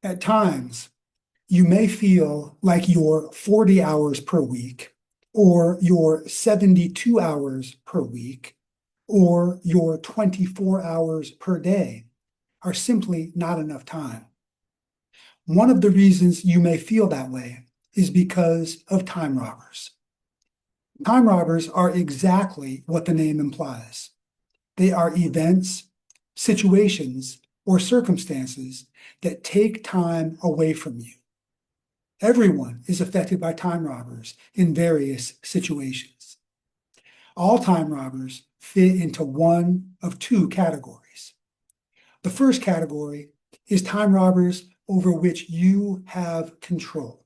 At times, you may feel like your 40 hours per week, or your 72 hours per week, or your 24 hours per day are simply not enough time. One of the reasons you may feel that way is because of time robbers. Time robbers are exactly what the name implies. They are events, situations, or circumstances that take time away from you. Everyone is affected by time robbers in various situations. All time robbers fit into one of two categories. The first category is time robbers over which you have control,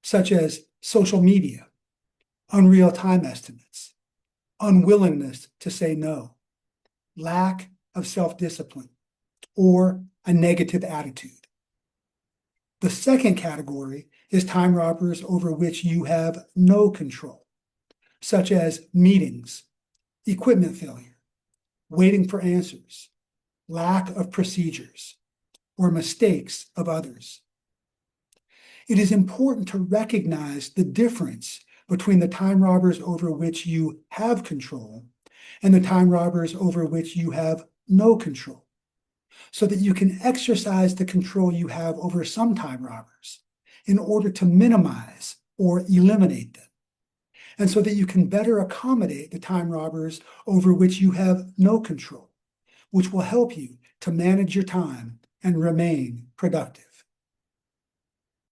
such as social media, unreal time estimates, unwillingness to say no, lack of self-discipline, or a negative attitude. The second category is time robbers over which you have no control, such as meetings, equipment failure, waiting for answers, lack of procedures, or mistakes of others. It is important to recognize the difference between the time robbers over which you have control and the time robbers over which you have no control, so that you can exercise the control you have over some time robbers in order to minimize or eliminate them, and so that you can better accommodate the time robbers over which you have no control, which will help you to manage your time and remain productive.